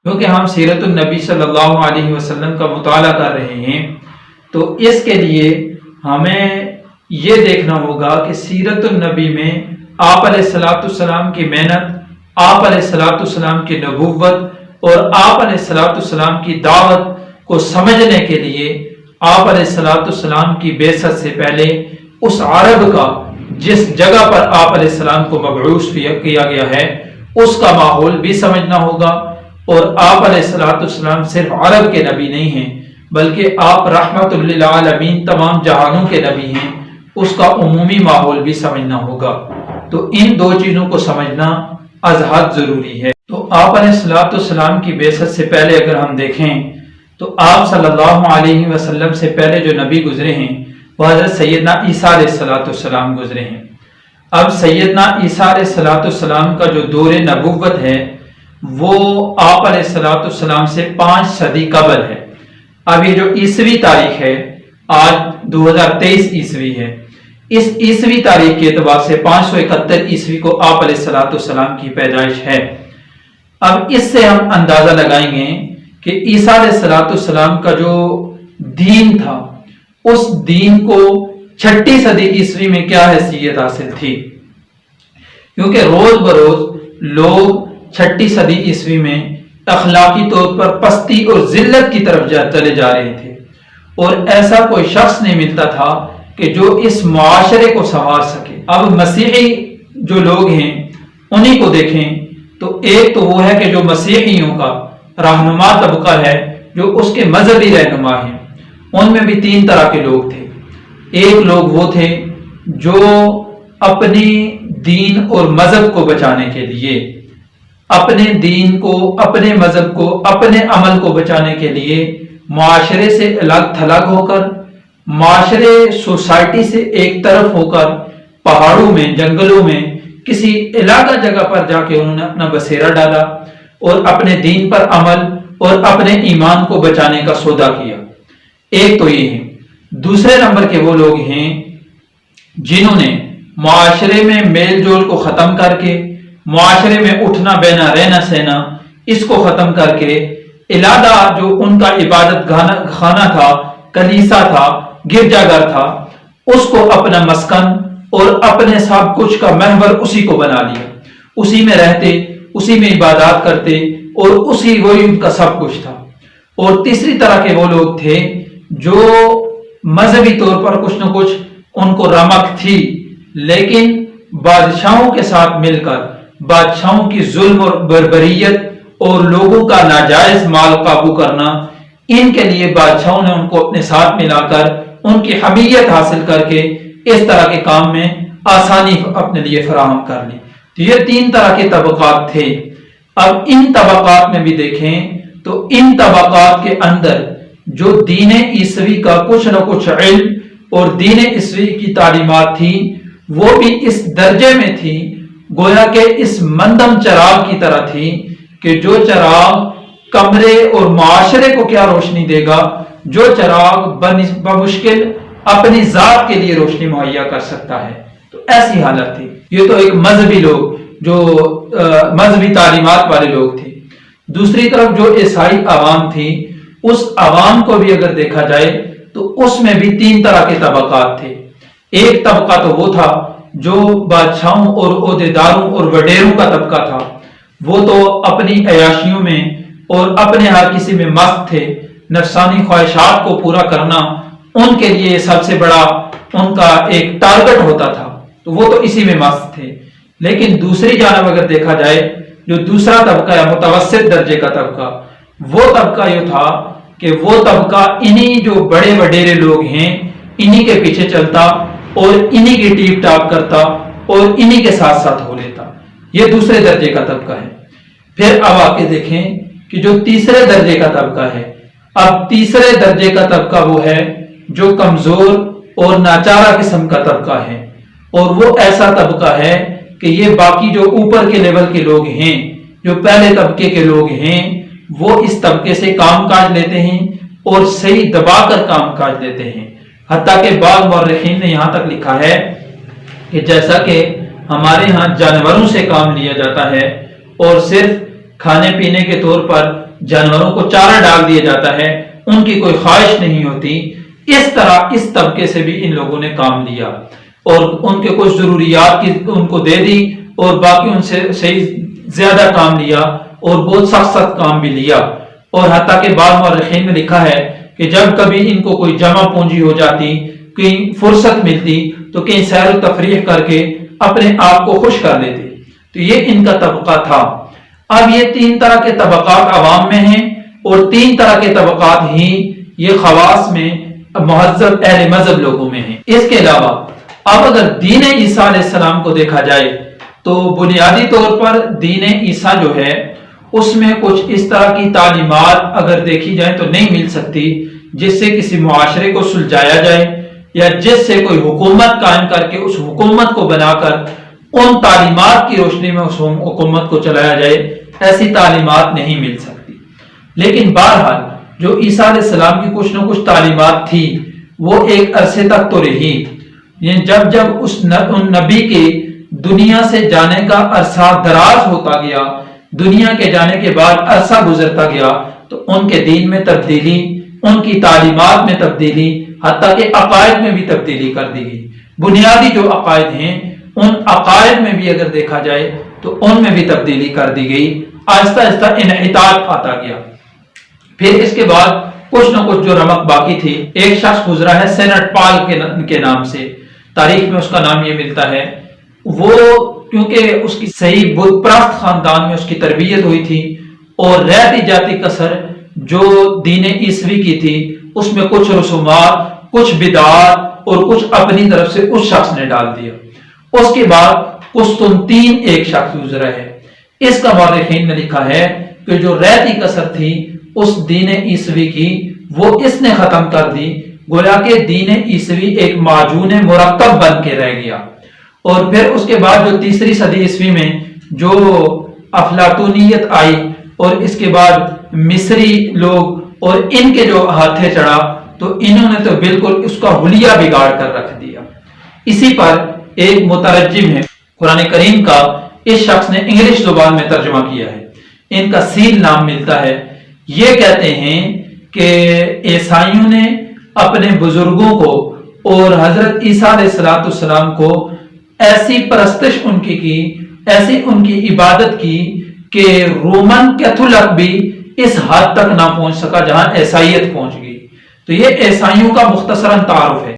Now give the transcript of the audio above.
کیونکہ ہم سیرت النبی صلی اللہ علیہ وسلم کا مطالعہ کر رہے ہیں، تو اس کے لیے ہمیں یہ دیکھنا ہوگا کہ سیرت النبی میں آپ علیہ الصلوۃ والسلام کی محنت، آپ علیہ الصلوۃ والسلام کی نبوت اور آپ علیہ الصلوۃ والسلام کی دعوت کو سمجھنے کے لیے آپ علیہ الصلوۃ والسلام کی بعثت سے پہلے اس عرب کا، جس جگہ پر آپ علیہ السلام کو مبعوث کیا گیا ہے، اس کا ماحول بھی سمجھنا ہوگا۔ اور آپ علیہ الصلوۃ والسلام صرف عرب کے نبی نہیں ہیں، بلکہ آپ رحمت للعالمین تمام جہانوں کے نبی ہیں، اس کا عمومی ماحول بھی سمجھنا ہوگا۔ تو ان دو چیزوں کو سمجھنا از حد ضروری ہے۔ تو آپ علیہ الصلوۃ والسلام کی بعثت سے پہلے اگر ہم دیکھیں تو آپ صلی اللہ علیہ وسلم سے پہلے جو نبی گزرے ہیں وہ حضرت سیدنا عیسیٰ علیہ الصلوۃ والسلام گزرے ہیں۔ اب سیدنا عیسیٰ علیہ الصلوۃ والسلام کا جو دور نبوت ہے وہ آپ علیہ الصلوۃ والسلام سے 5 صدی قبل ہے۔ اب یہ جو عیسوی تاریخ ہے، آج 2023 عیسوی ہے، اس عیسوی تاریخ کے اعتبار سے 571 عیسوی کو آپ علیہ الصلوۃ والسلام کی پیدائش ہے۔ اب اس سے ہم اندازہ لگائیں گے کہ عیسیٰ علیہ الصلوۃ والسلام کا جو دین تھا، اس دین کو 6 صدی عیسوی میں کیا حیثیت حاصل تھی، کیونکہ روز بروز لوگ 6 صدی عیسوی میں اخلاقی طور پر پستی اور ذلت کی طرف چلے جا رہے تھے، اور ایسا کوئی شخص نہیں ملتا تھا کہ جو اس معاشرے کو سنوار سکے۔ اب مسیحی جو لوگ ہیں انہی کو دیکھیں تو ایک تو وہ ہے کہ جو مسیحیوں کا رہنما طبقہ ہے، جو اس کے مذہبی رہنما ہیں، ان میں بھی 3 طرح کے لوگ تھے۔ ایک لوگ وہ تھے جو اپنی دین اور مذہب کو بچانے کے لیے، اپنے دین کو، اپنے مذہب کو، اپنے عمل کو بچانے کے لیے معاشرے سے الگ تھلگ ہو کر، معاشرے سوسائٹی سے ایک طرف ہو کر، پہاڑوں میں، جنگلوں میں، کسی علاقہ جگہ پر جا کے انہوں نے اپنا بسیرا ڈالا اور اپنے دین پر عمل اور اپنے ایمان کو بچانے کا سودا کیا۔ ایک تو یہ ہے۔ دوسرے نمبر کے وہ لوگ ہیں جنہوں نے معاشرے میں میل جول کو ختم کر کے، معاشرے میں اٹھنا بینا رہنا سہنا اس کو ختم کر کے، علیحدہ جو ان کا عبادت خانہ تھا، کلیسا تھا، گرجا گھر تھا، اس کو اپنا مسکن اور اپنے سب کچھ کا محور اسی کو بنا لیا، اسی میں رہتے، اسی میں عبادات کرتے، اور اسی وہی ان کا سب کچھ تھا۔ اور تیسری طرح کے وہ لوگ تھے جو مذہبی طور پر کچھ نہ کچھ ان کو رمق تھی، لیکن بادشاہوں کے ساتھ مل کر بادشاہوں کی ظلم اور بربریت اور لوگوں کا ناجائز مال قابو کرنا، ان کے لیے بادشاہوں نے ان کو اپنے ساتھ ملا کر ان کی حمیت حاصل کر کے اس طرح کے کام میں آسانی اپنے لیے فراہم کر لی۔ تو یہ 3 طرح کے طبقات تھے۔ اب ان طبقات میں بھی دیکھیں تو ان طبقات کے اندر جو دین عیسوی کا کچھ نہ کچھ علم اور دین عیسوی کی تعلیمات تھی، وہ بھی اس درجے میں تھی گویا کہ اس مندم چراغ کی طرح تھی کہ جو چراغ کمرے اور معاشرے کو کیا روشنی دے گا، جو چراغ بمشکل اپنی ذات کے لیے روشنی مہیا کر سکتا ہے۔ تو ایسی حالت تھی۔ یہ تو ایک مذہبی لوگ، جو مذہبی تعلیمات والے لوگ تھے۔ دوسری طرف جو عیسائی عوام تھی، اس عوام کو بھی اگر دیکھا جائے تو اس میں بھی 3 طرح کے طبقات تھے۔ ایک طبقہ تو وہ تھا جو بادشاہوں اور عہدیداروں اور وڈیروں کا طبقہ تھا، وہ تو اپنی عیاشیوں میں اور اپنے ہر کسی میں مست تھے، نفسانی خواہشات کو پورا کرنا ان کے لیے سب سے بڑا ان کا ایک ٹارگٹ ہوتا تھا، تو وہ تو اسی میں مست تھے۔ لیکن دوسری جانب اگر دیکھا جائے جو دوسرا طبقہ ہے، متوسط درجے کا طبقہ، وہ طبقہ یہ تھا کہ وہ طبقہ انہی جو بڑے وڈیرے لوگ ہیں انہی کے پیچھے چلتا اور انہی کی ٹیپ ٹاپ کرتا اور انہی کے ساتھ ساتھ ہو لیتا۔ یہ دوسرے درجے کا طبقہ ہے۔ پھر اب آ کے دیکھیں کہ جو تیسرے درجے کا طبقہ ہے، اب تیسرے درجے کا طبقہ وہ ہے جو کمزور اور ناچارہ قسم کا طبقہ ہے، اور وہ ایسا طبقہ ہے کہ یہ باقی جو اوپر کے لیول کے لوگ ہیں، جو پہلے طبقے کے لوگ ہیں، وہ اس طبقے سے کام کاج لیتے ہیں اور صحیح دبا کر کام کاج لیتے ہیں۔ حتیٰ کہ بعض مورخین نے یہاں تک لکھا ہے کہ جیسا کہ ہمارے ہاں جانوروں سے کام لیا جاتا ہے اور صرف کھانے پینے کے طور پر جانوروں کو چارہ ڈال دیا جاتا ہے، ان کی کوئی خواہش نہیں ہوتی، اس طرح اس طبقے سے بھی ان لوگوں نے کام لیا اور ان کے کچھ ضروریات کی ان کو دے دی اور باقی ان سے صحیح زیادہ کام لیا اور بہت سخت سخت کام بھی لیا۔ اور حتیٰ کہ بعض مورخین نے لکھا ہے کہ جب کبھی ان کو کوئی جمع پونجی ہو جاتی، کہیں فرصت ملتی تو کہیں سیر و تفریح کر کے اپنے آپ کو خوش کر لیتے۔ تو یہ ان کا طبقہ تھا۔ اب یہ تین طرح کے طبقات عوام میں ہیں اور تین طرح کے طبقات ہی یہ خواص میں مہذب اہل مذہب لوگوں میں ہیں۔ اس کے علاوہ اب اگر دین عیسیٰ علیہ السلام کو دیکھا جائے تو بنیادی طور پر دین عیسیٰ جو ہے اس میں کچھ اس طرح کی تعلیمات اگر دیکھی جائے تو نہیں مل سکتی جس سے کسی معاشرے کو سلجھایا جائے یا جس سے کوئی حکومت قائم کر کے اس حکومت کو بنا کر ان تعلیمات کی روشنی میں اس حکومت کو چلایا جائے، ایسی تعلیمات نہیں مل سکتی۔ لیکن بہرحال جو عیسیٰ علیہ السلام کی کچھ نہ کچھ تعلیمات تھی وہ ایک عرصے تک تو رہی، یعنی جب جب ان نبی کے دنیا سے جانے کا عرصہ دراز ہوتا گیا، دنیا کے جانے کے بعد عرصہ گزرتا گیا تو ان کے دین میں تبدیلی، ان کی تعلیمات میں تبدیلی، حتیٰ کہ عقائد میں بھی تبدیلی کر دی گئی۔ بنیادی جو عقائد ہیں ان عقائد میں بھی اگر دیکھا جائے تو ان میں بھی تبدیلی کر دی گئی، آہستہ آہستہ انحطاط آتا گیا۔ پھر اس کے بعد کچھ نہ کچھ جو رمق باقی تھی، ایک شخص گزرا ہے سینٹ پال کے نام سے، تاریخ میں اس کا نام یہ ملتا ہے۔ وہ کیونکہ اس کی صحیح بت پرست خاندان میں اس کی تربیت ہوئی تھی اور رہتی جاتی کسر جو دین عیسوی کی تھی اس میں کچھ رسومات، کچھ بدعات اور کچھ اپنی طرف سے اس شخص نے ڈال دیا۔ اس کے بعد قسطنطین ایک شخص گزرا ہے، اس کا مورخین نے لکھا ہے کہ جو رہتی کسر تھی اس دین عیسوی کی وہ اس نے ختم کر دی، گویا کہ دین عیسوی ایک معجون مرکب بن کے رہ گیا۔ اور پھر اس کے بعد جو تیسری صدی عیسوی میں جو افلاطونیت آئی اور اس کے بعد مصری لوگ اور ان کے جو ہاتھے چڑھا تو انہوں نے تو بالکل اس کا حلیہ بگاڑ کر رکھ دیا۔ اسی پر ایک مترجم ہے قرآن کریم کا، اس شخص نے انگلش زبان میں ترجمہ کیا ہے، ان کا سیل نام ملتا ہے۔ یہ کہتے ہیں کہ عیسائیوں نے اپنے بزرگوں کو اور حضرت عیسیٰ علیہ السلام کو ایسی پرستش ان کی ایسی ان کی عبادت کی کہ رومن کیتھولک بھی اس حد تک نہ پہنچ سکا جہاں عیسائیت پہنچ گئی۔ تو یہ عیسائیوں کا مختصراً تعارف ہے۔